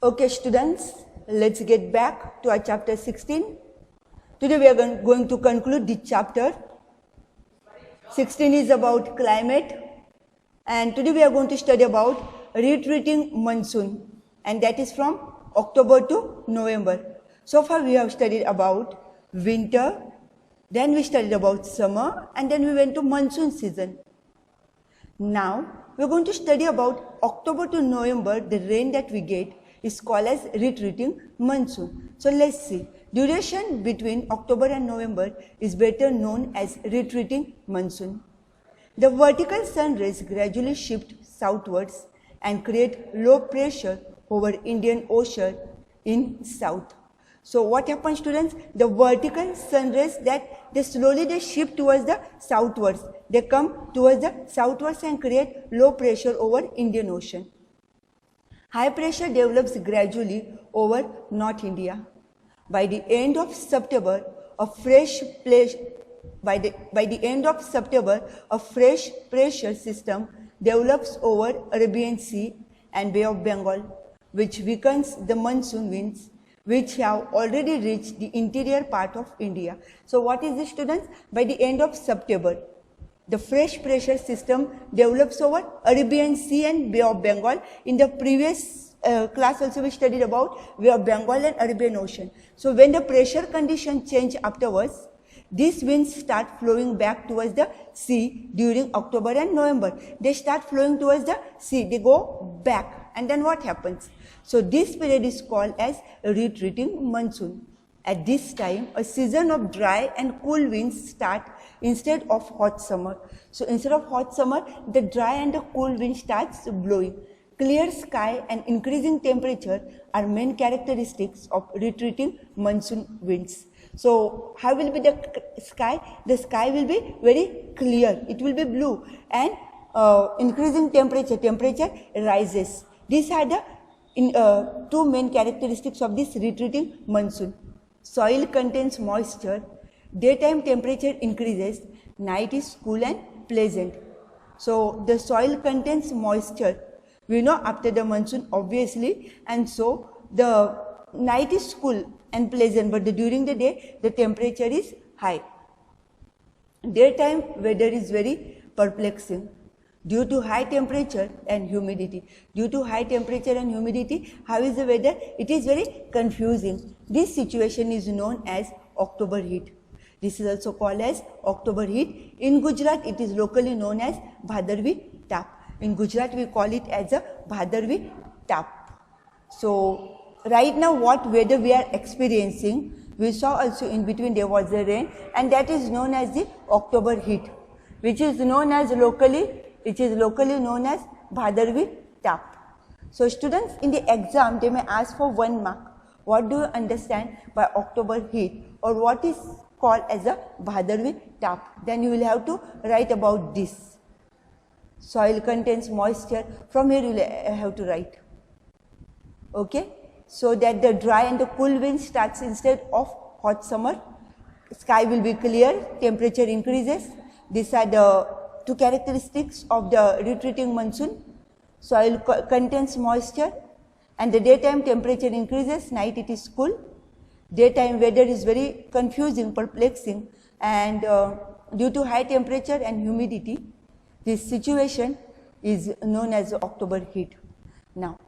Okay students, let's get back to our chapter 16. Today we are going to conclude this chapter. 16 is about climate, and today we are going to study about retreating monsoon, and that is from October to November. So far we have studied about winter, then we studied about summer, and then we went to monsoon season. Now we are going to study about October to November. The rain that we get is called as retreating monsoon. So let's see. Duration between October and November is better known as retreating monsoon. The vertical sun rays gradually shift southwards and create low pressure over Indian Ocean in south. So what happens, students? The vertical sun rays they slowly shift towards the southwards. They come towards the southwards and create low pressure over Indian Ocean. High pressure develops gradually over North India. By the end of September, a fresh pressure system develops over Arabian Sea and Bay of Bengal, which weakens the monsoon winds, which have already reached the interior part of India. So what is this, students? By the end of September, the fresh pressure system develops over Arabian Sea and Bay of Bengal. In the previous class also we studied about Bay of Bengal and Arabian Ocean. So when the pressure condition change afterwards, these winds start flowing back towards the sea during October and November. They start flowing towards the sea, they go back, and then what happens? So this period is called as retreating monsoon. At this time, a season of dry and cool winds start instead of hot summer. So instead of hot summer, the dry and the cool wind starts blowing. Clear sky and increasing temperature are main characteristics of retreating monsoon winds. So how will be the sky? The sky will be very clear. It will be blue, and increasing temperature rises. These are the two main characteristics of this retreating monsoon. Soil contains moisture, daytime temperature increases, night is cool and pleasant. So the soil contains moisture, we know, after the monsoon obviously, and so the night is cool and pleasant, but during the day the temperature is high. Daytime weather is very perplexing due to high temperature and humidity. Due to high temperature and humidity, how is the weather? It is very confusing. This situation is known as October heat. This is also called as October heat. In Gujarat, it is locally known as Bhadarvi Tap. In Gujarat, we call it as a Bhadarvi Tap. So right now what weather we are experiencing, we saw also in between there was a rain, and that is known as the October heat, which is known as locally known as Bhadarvi Tap. So students, in the exam they may ask for 1 mark. What do you understand by October heat, or what is called as a Bhadarvi Tap? Then you will have to write about this. Soil contains moisture. From here you will have to write. Okay? So that the dry and the cool wind starts instead of hot summer. Sky will be clear, temperature increases. These are the two characteristics of the retreating monsoon. Soil contains moisture, and the daytime temperature increases, night it is cool. Daytime weather is very confusing, perplexing, and due to high temperature and humidity, this situation is known as October heat now,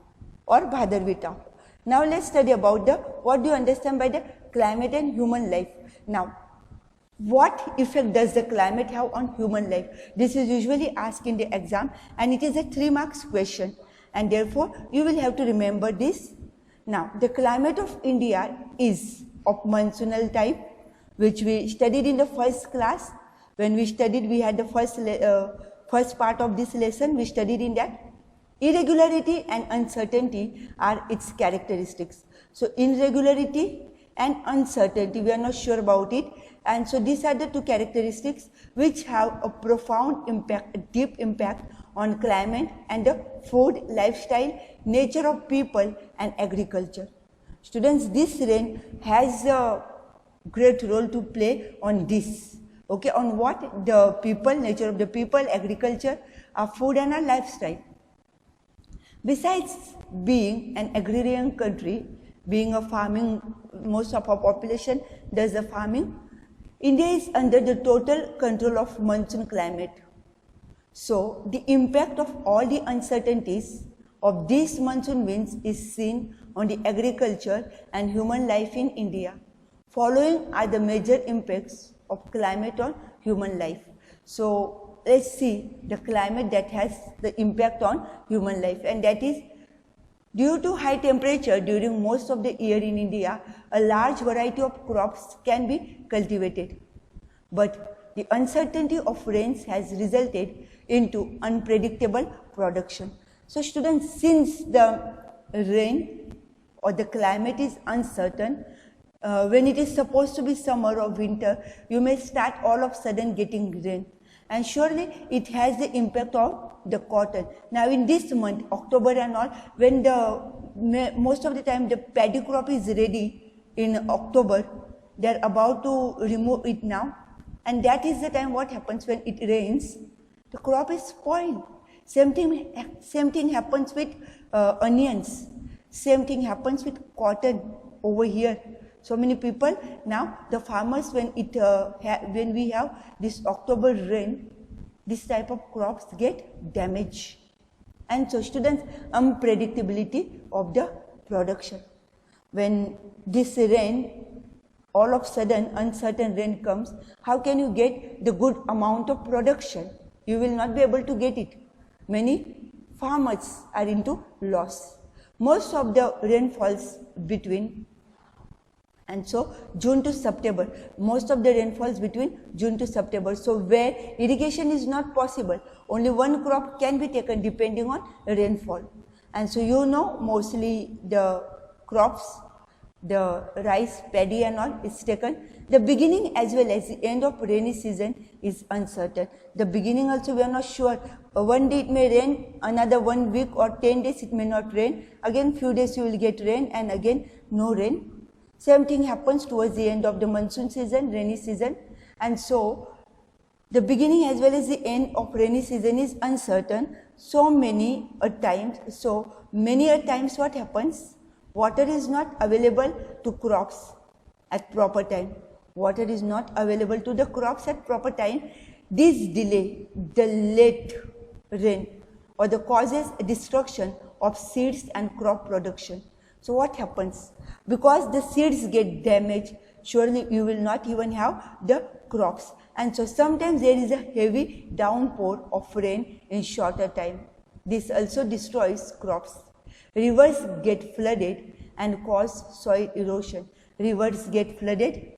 or Bhadarvi Tap. Now let's study about what do you understand by the climate and human life. Now, what effect does the climate have on human life? This is usually asked in the exam, and it is a 3 marks question, and therefore you will have to remember this. Now, the climate of India is of monsoonal type, which we studied in the first class. When we studied, we had the first part of this lesson, we studied in that. Irregularity and uncertainty are its characteristics. So irregularity and uncertainty, we are not sure about it, and so these are the two characteristics which have a profound impact, a deep impact on climate and the food, lifestyle, nature of people and agriculture. Students, this rain has a great role to play on this. Okay, on what? The people, nature of the people, agriculture, our food and our lifestyle. Besides being an agrarian country, being a farming, most of our population does the farming, India is under the total control of monsoon climate. So the impact of all the uncertainties of these monsoon winds is seen on the agriculture and human life in India. Following are the major impacts of climate on human life. So let's see the climate that has the impact on human life, and that is due to high temperature during most of the year in India, a large variety of crops can be cultivated. But the uncertainty of rains has resulted into unpredictable production. So students, since the rain or the climate is uncertain, when it is supposed to be summer or winter, you may start all of a sudden getting rain. And surely it has the impact on the cotton. Now in this month, October and all, when most of the time the paddy crop is ready in October, they are about to remove it now. And that is the time what happens when it rains, the crop is spoiled. Same thing happens with onions. Same thing happens with cotton over here. So many people now, the farmers, when we have this October rain, this type of crops get damaged. And so students, unpredictability of the production. When this rain, all of a sudden uncertain rain comes, how can you get the good amount of production? You will not be able to get it. Many farmers are into loss. Most of the rain falls between, and so June to September, most of the rain falls between June to September. So where irrigation is not possible, only one crop can be taken depending on rainfall. And so you know, mostly the crops, the rice, paddy and all is taken. The beginning as well as the end of rainy season is uncertain. The beginning also we are not sure. One day it may rain, another 1 week or 10 days it may not rain. Again few days you will get rain and again no rain. Same thing happens towards the end of the monsoon season, rainy season. And so the beginning as well as the end of rainy season is uncertain. So many times what happens? Water is not available to crops at proper time. Water is not available to the crops at proper time. This delay, the late rain, or the causes destruction of seeds and crop production. So what happens? Because the seeds get damaged, surely you will not even have the crops. And so sometimes there is a heavy downpour of rain in shorter time. This also destroys crops. Rivers get flooded and cause soil erosion. Rivers get flooded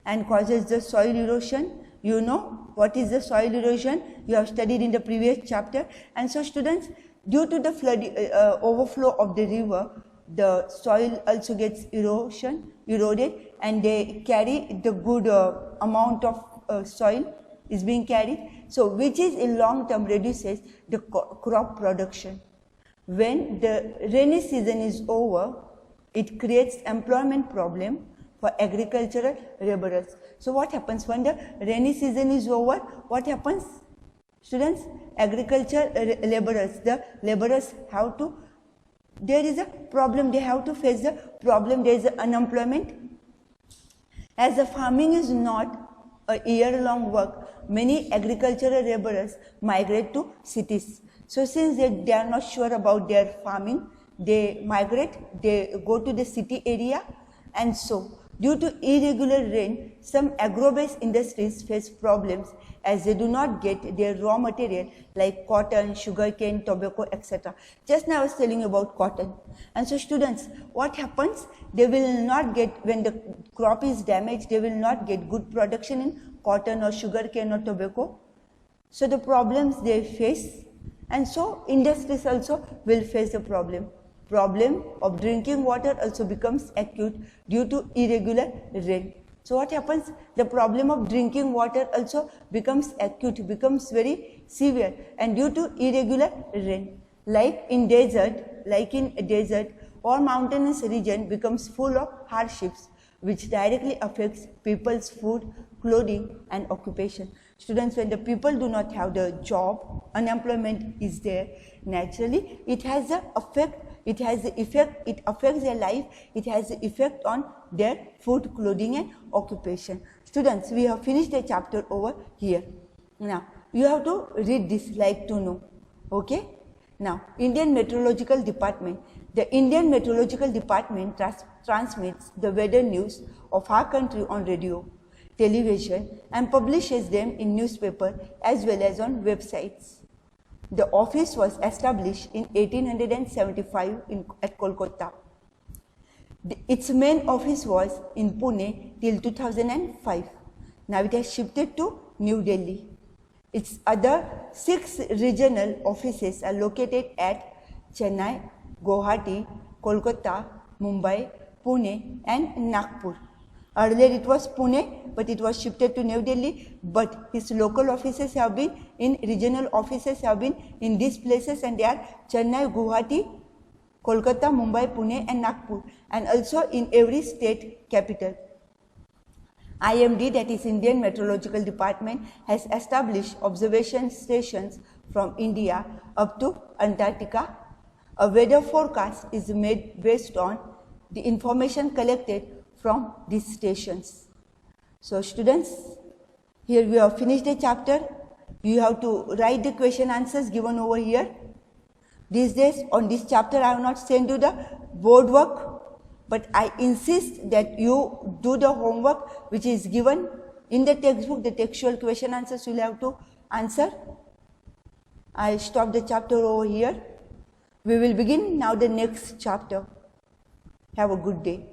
and causes the soil erosion. You know what is the soil erosion? You have studied in the previous chapter. And so students, due to the overflow of the river, the soil also gets eroded, and they carry the good amount of soil is being carried. So which is in long term reduces the crop production. When the rainy season is over, it creates employment problem for agricultural laborers. So what happens when the rainy season is over? What happens? Students, agriculture laborers, the laborers have to, there is a problem, they have to face the problem, there is unemployment. As the farming is not a year-long work, many agricultural laborers migrate to cities. So since they are not sure about their farming, they migrate, they go to the city area, and so due to irregular rain, some agro-based industries face problems as they do not get their raw material like cotton, sugarcane, tobacco, etc. Just now I was telling you about cotton. And so students, what happens? They will not get, when the crop is damaged, they will not get good production in cotton or sugarcane or tobacco. So the problems they face, and so industries also will face the problem. Problem of drinking water also becomes acute due to irregular rain. So what happens? The problem of drinking water also becomes acute, becomes very severe, and due to irregular rain. Like in desert or mountainous region becomes full of hardships which directly affects people's food, clothing and occupation. Students, when the people do not have the job, unemployment is there, naturally it has an effect it has the effect, it affects their life, it has the effect on their food, clothing and occupation. Students, we have finished the chapter over here. Now, you have to read this like to know. Okay? Now, Indian Meteorological Department. The Indian Meteorological Department transmits the weather news of our country on radio, television and publishes them in newspaper as well as on websites. The office was established in 1875 at Kolkata. Its main office was in Pune till 2005. Now it has shifted to New Delhi. Its other 6 regional offices are located at Chennai, Guwahati, Kolkata, Mumbai, Pune and Nagpur. Earlier it was Pune, but it was shifted to New Delhi, but his local offices have been regional offices have been in these places, and they are Chennai, Guwahati, Kolkata, Mumbai, Pune and Nagpur, and also in every state capital. IMD, that is Indian Meteorological Department, has established observation stations from India up to Antarctica. A weather forecast is made based on the information collected from these stations. So students, here we have finished the chapter. You have to write the question answers given over here. These days on this chapter I have not sent you the board work, but I insist that you do the homework which is given in the textbook. The textual question answers you will have to answer. I stop the chapter over here. We will begin now the next chapter. Have a good day.